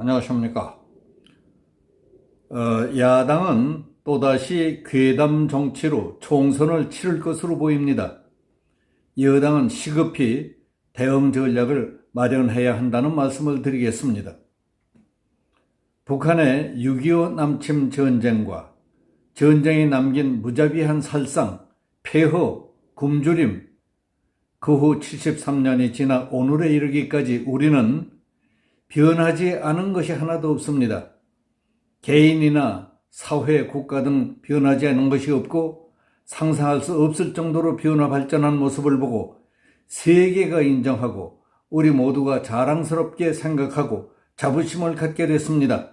안녕하십니까. 야당은 또다시 괴담 정치로 총선을 치를 것으로 보입니다. 여당은 시급히 대응 전략을 마련해야 한다는 말씀을 드리겠습니다. 북한의 6.25 남침 전쟁과 전쟁이 남긴 무자비한 살상, 폐허, 굶주림, 그 후 73년이 지나 오늘에 이르기까지 우리는 변하지 않은 것이 하나도 없습니다. 개인이나 사회, 국가 등 변하지 않은 것이 없고 상상할 수 없을 정도로 변화 발전한 모습을 보고 세계가 인정하고 우리 모두가 자랑스럽게 생각하고 자부심을 갖게 됐습니다.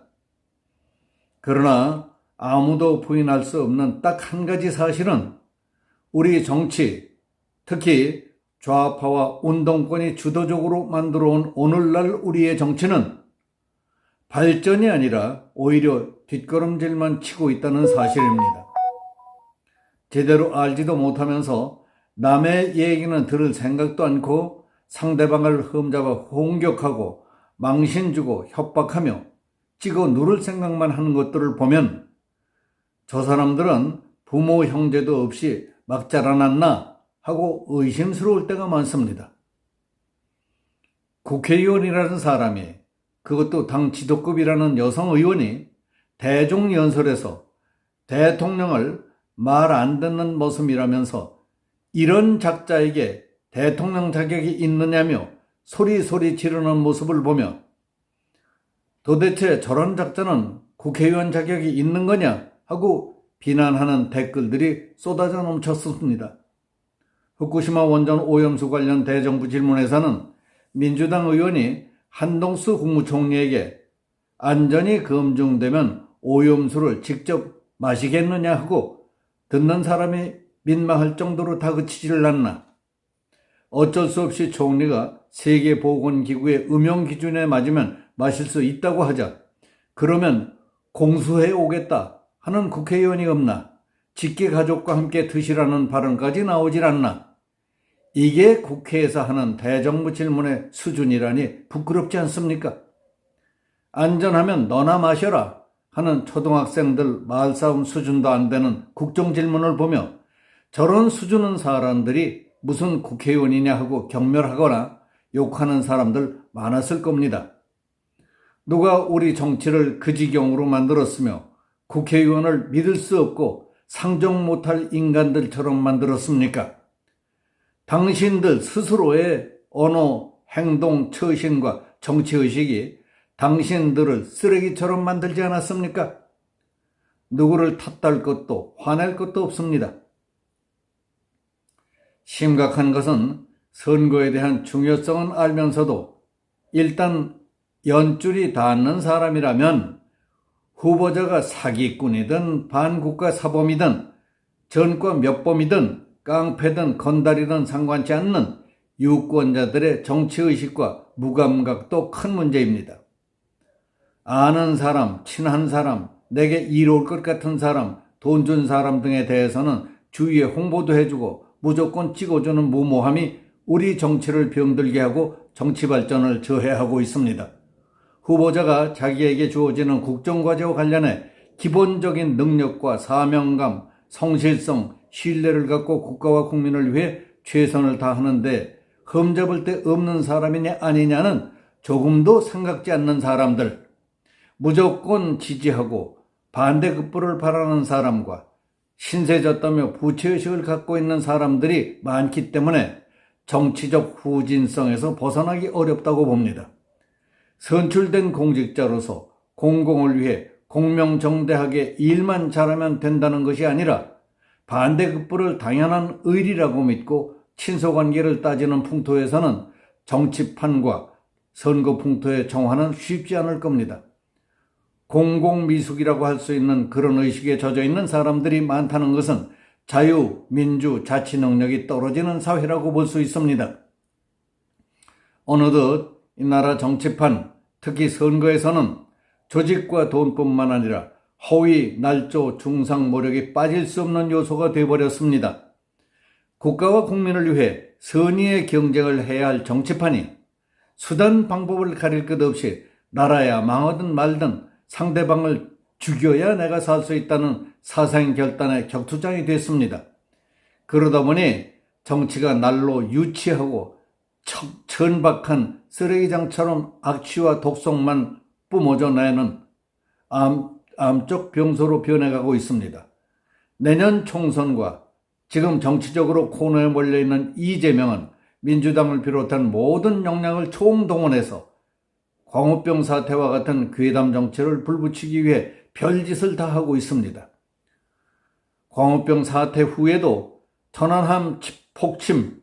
그러나 아무도 부인할 수 없는 딱 한 가지 사실은 우리 정치, 특히 좌파와 운동권이 주도적으로 만들어온 오늘날 우리의 정치는 발전이 아니라 오히려 뒷걸음질만 치고 있다는 사실입니다. 제대로 알지도 못하면서 남의 얘기는 들을 생각도 않고 상대방을 흠잡아 공격하고 망신 주고 협박하며 찍어 누를 생각만 하는 것들을 보면 저 사람들은 부모 형제도 없이 막 자라났나 하고 의심스러울 때가 많습니다. 국회의원이라는 사람이, 그것도 당 지도급이라는 여성 의원이 대종연설에서 대통령을 말 안 듣는 모습이라면서 이런 작자에게 대통령 자격이 있느냐며 소리소리 지르는 모습을 보며 도대체 저런 작자는 국회의원 자격이 있는 거냐 하고 비난하는 댓글들이 쏟아져 넘쳤습니다. 후쿠시마 원전 오염수 관련 대정부 질문에서는 민주당 의원이 한동수 국무총리에게 안전이 검증되면 오염수를 직접 마시겠느냐 하고 듣는 사람이 민망할 정도로 다그치지를 않나. 어쩔 수 없이 총리가 세계보건기구의 음용 기준에 맞으면 마실 수 있다고 하자. 그러면 공수해 오겠다 하는 국회의원이 없나. 직계가족과 함께 드시라는 발언까지 나오질 않나. 이게 국회에서 하는 대정부 질문의 수준이라니 부끄럽지 않습니까? 안전하면 너나 마셔라 하는 초등학생들 말싸움 수준도 안 되는 국정질문을 보며 저런 수준은 사람들이 무슨 국회의원이냐 하고 경멸하거나 욕하는 사람들 많았을 겁니다. 누가 우리 정치를 그 지경으로 만들었으며 국회의원을 믿을 수 없고 상종 못할 인간들처럼 만들었습니까? 당신들 스스로의 언어, 행동, 처신과 정치의식이 당신들을 쓰레기처럼 만들지 않았습니까? 누구를 탓할 것도 화낼 것도 없습니다. 심각한 것은 선거에 대한 중요성은 알면서도 일단 연줄이 닿는 사람이라면 후보자가 사기꾼이든 반국가 사범이든 전과 몇 범이든 깡패든 건달이든 상관치 않는 유권자들의 정치의식과 무감각도 큰 문제입니다. 아는 사람, 친한 사람, 내게 이로울 것 같은 사람, 돈 준 사람 등에 대해서는 주위에 홍보도 해주고 무조건 찍어주는 무모함이 우리 정치를 병들게 하고 정치 발전을 저해하고 있습니다. 후보자가 자기에게 주어지는 국정과제와 관련해 기본적인 능력과 사명감, 성실성, 신뢰를 갖고 국가와 국민을 위해 최선을 다하는데 흠잡을 데 없는 사람이냐 아니냐는 조금도 생각지 않는 사람들, 무조건 지지하고 반대급부를 바라는 사람과 신세졌다며 부채의식을 갖고 있는 사람들이 많기 때문에 정치적 후진성에서 벗어나기 어렵다고 봅니다. 선출된 공직자로서 공공을 위해 공명정대하게 일만 잘하면 된다는 것이 아니라 반대급부를 당연한 의리라고 믿고 친소관계를 따지는 풍토에서는 정치판과 선거 풍토의 정화는 쉽지 않을 겁니다. 공공미숙이라고 할 수 있는 그런 의식에 젖어 있는 사람들이 많다는 것은 자유, 민주, 자치 능력이 떨어지는 사회라고 볼 수 있습니다. 어느덧 이 나라 정치판, 특히 선거에서는 조직과 돈뿐만 아니라 허위, 날조, 중상, 모력이 빠질 수 없는 요소가 되어버렸습니다. 국가와 국민을 위해 선의의 경쟁을 해야 할 정치판이 수단 방법을 가릴 것 없이 나라야 망하든 말든 상대방을 죽여야 내가 살 수 있다는 사생 결단의 격투장이 됐습니다. 그러다 보니 정치가 날로 유치하고 천박한 쓰레기장처럼 악취와 독성만 뿜어져 내는 암적 병소로 변해가고 있습니다. 내년 총선과 지금 정치적으로 코너에 몰려있는 이재명은 민주당을 비롯한 모든 역량을 총동원해서 광우병 사태와 같은 괴담 정치를 불붙이기 위해 별짓을 다 하고 있습니다. 광우병 사태 후에도 천안함 폭침,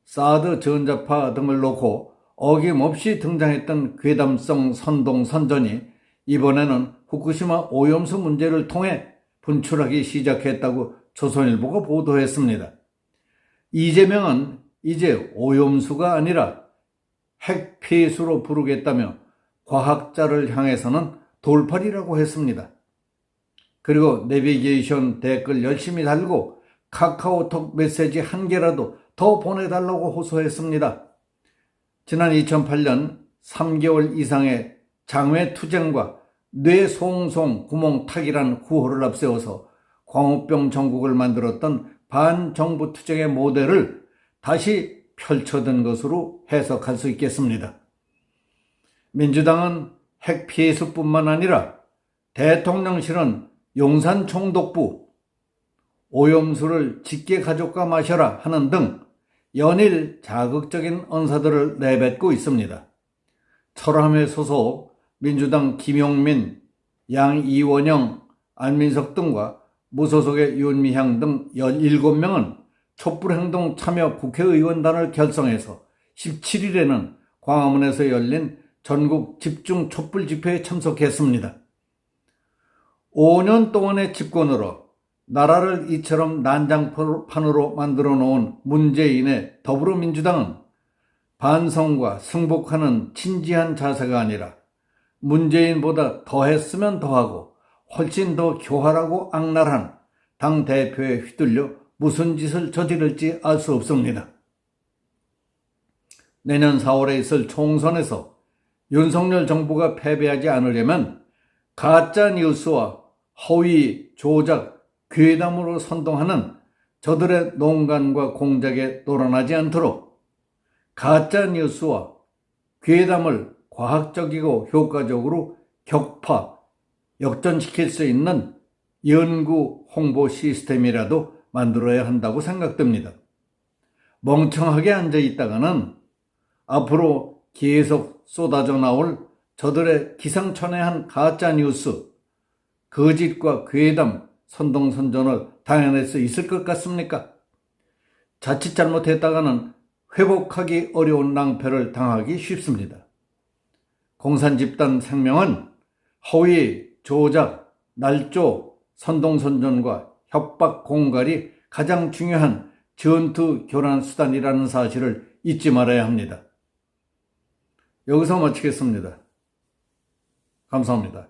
사드 전자파 등을 놓고 어김없이 등장했던 괴담성 선동선전이 이번에는 후쿠시마 오염수 문제를 통해 분출하기 시작했다고 조선일보가 보도했습니다. 이재명은 이제 오염수가 아니라 핵폐수로 부르겠다며 과학자를 향해서는 돌팔이라고 했습니다. 그리고 내비게이션 댓글 열심히 달고 카카오톡 메시지 한 개라도 더 보내달라고 호소했습니다. 지난 2008년 3개월 이상의 장외투쟁과 뇌송송 구멍타기란 구호를 앞세워서 광우병 전국을 만들었던 반정부 투쟁의 모델을 다시 펼쳐든 것으로 해석할 수 있겠습니다. 민주당은 핵피해수뿐만 아니라 대통령실은 용산총독부, 오염수를 직계 가족과 마셔라 하는 등 연일 자극적인 언사들을 내뱉고 있습니다. 철암회 소속 민주당 김용민, 양이원영, 안민석 등과 무소속의 윤미향 등 17명은 촛불행동 참여 국회의원단을 결성해서 17일에는 광화문에서 열린 전국 집중 촛불 집회에 참석했습니다. 5년 동안의 집권으로 나라를 이처럼 난장판으로 만들어 놓은 문재인의 더불어민주당은 반성과 승복하는 진지한 자세가 아니라 문재인보다 더했으면 더하고 훨씬 더 교활하고 악랄한 당대표에 휘둘려 무슨 짓을 저지를지 알 수 없습니다. 내년 4월에 있을 총선에서 윤석열 정부가 패배하지 않으려면 가짜 뉴스와 허위, 조작, 괴담으로 선동하는 저들의 농간과 공작에 놀아나지 않도록 가짜 뉴스와 괴담을 과학적이고 효과적으로 격파, 역전시킬 수 있는 연구 홍보 시스템이라도 만들어야 한다고 생각됩니다. 멍청하게 앉아있다가는 앞으로 계속 쏟아져 나올 저들의 기상천외한 가짜뉴스, 거짓과 괴담, 선동선전을 당해낼 수 있을 것 같습니까? 자칫 잘못했다가는 회복하기 어려운 낭패를 당하기 쉽습니다. 공산집단 생명은 허위, 조작, 날조, 선동선전과 협박, 공갈이 가장 중요한 전투 교란 수단이라는 사실을 잊지 말아야 합니다. 여기서 마치겠습니다. 감사합니다.